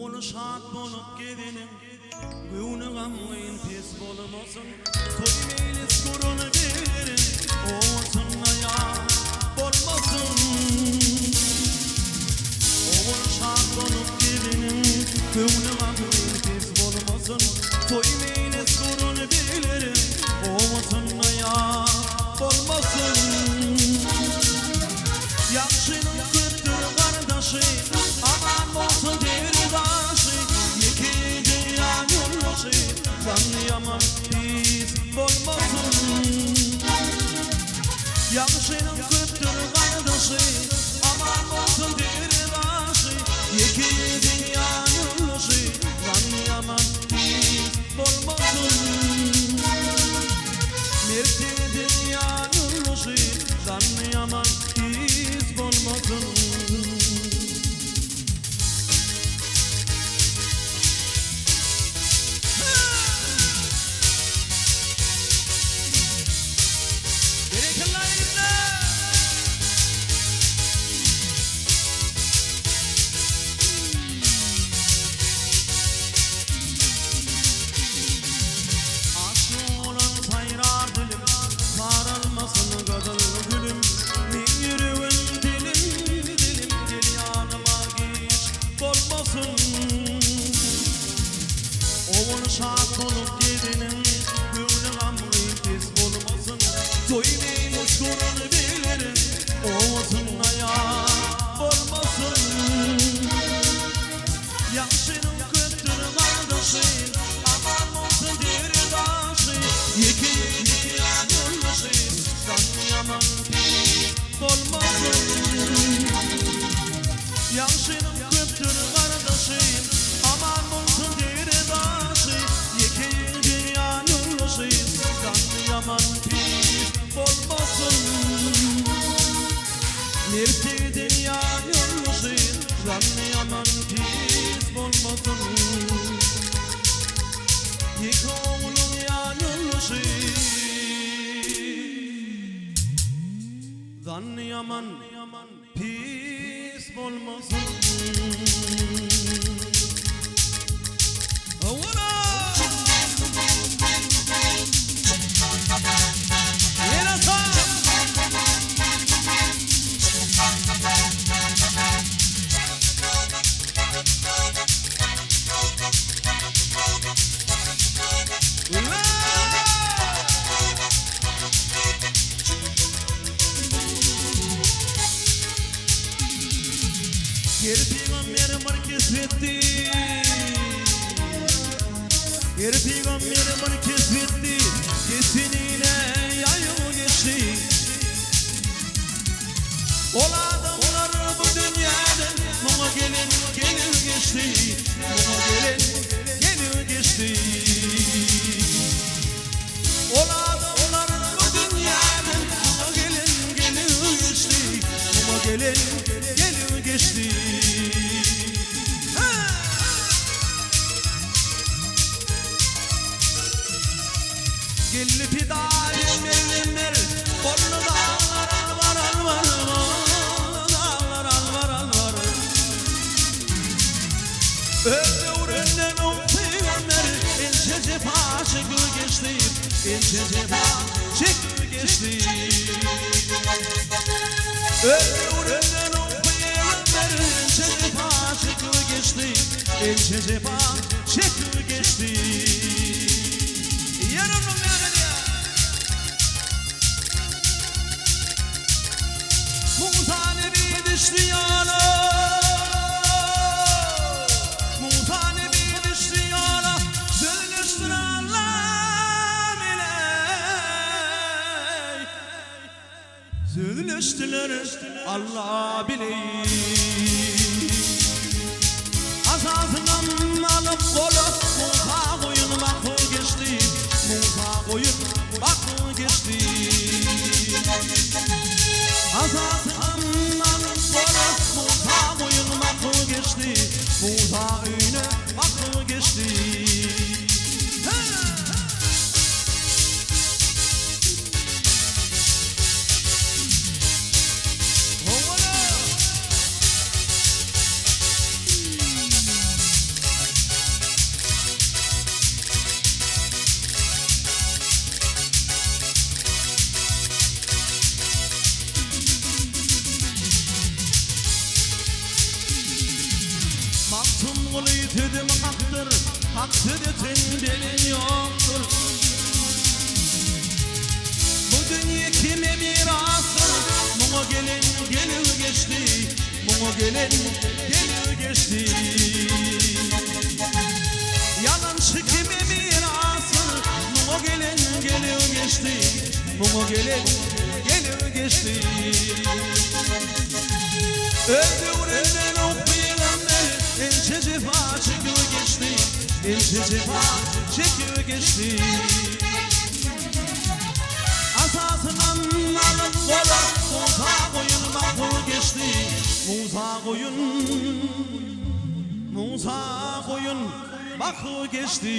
Oğul şad bolup gidenim Güvnü gamgayın pes bolmasın Toy meylis kurunu bilirim Oğulsunna ya bolmasın Oğul şad bolup gidenim Güvnü gamgayın pes bolmasın Toy meylis kurunu bilirim Oğulsunna ya bolmasın Yaxşının köptür kardeşi Aman olsun devridaşı Yeki dünya yoldaşı Can yaman biz bolmasın Yaxşının köptür kardeşi Aman olsun devridaşı Yeki dünya yoldaşı Can yaman biz bolmasın Mertli dünya yoldaşı Can yaman biz bolmasın Oğul şad bolup gidenin Güvnü gamgayın pes bolmasın Toy meylis kurunu bilirim Oğulsunna ya bolmasın Yaxşının köptür kardeşi Aman olsun devridaşı Yeki dünya yoldaşı Can yaman pes bolmasın Yaxşının köptür kardeşi Aman olsun devridaşı Yeki dünya yoldaşı Can yaman pis bolmasın Mertli dünya yoldaşı Can yaman pis bolmasın Yeki oğlun ya yoldaşı Can yaman pis bolmasın Peygamber var kesvetti Peygamber var kesvetti Kesiniyle yayıl geçti Ol adamlar bu dünyadan Muma gelin gelir geçti Muma gelin gelir geçti Ol adamlar bu dünyadan Muma gelin gelir geçti Muma gelin gelir geçti Gelli pidayım ellimler Bollu dağlar alvar alvar Dağlar alvar alvar Öyle uğrenden o peygamber Elçe cefa çekil geçti Elçe cefa çekil geçti Öyle uğrenden o peygamber Elçe cefa çekil geçti Elçe cefa çekil geçti Musa Nebi düştü yana Musa Nebi düştü yana Zülüştür Allah biley Zülüştüler Allah biley Azazından alıp kolu Musa koyun bakı geçti Musa koyun bakı geçti Azazından kolu Musa koyun bakı geçti Musa öyle bakı geçti Aksidetin belin yoktur. Bu dünya kime mirastır? Muğu gelin gelir geçti. Muğu gelin gelir geçti. Yalançı kime mirastır? Muğu gelin gelir geçti. Muğu gelin gelir geçti. Öldüğünden okuyulanlar ince cefa çekiyor geçti. İnce cefa çekiyor geçti. Asasından alın kola Musa koyun mahvur geçti. Musa koyun Musa koyun mahvur geçti.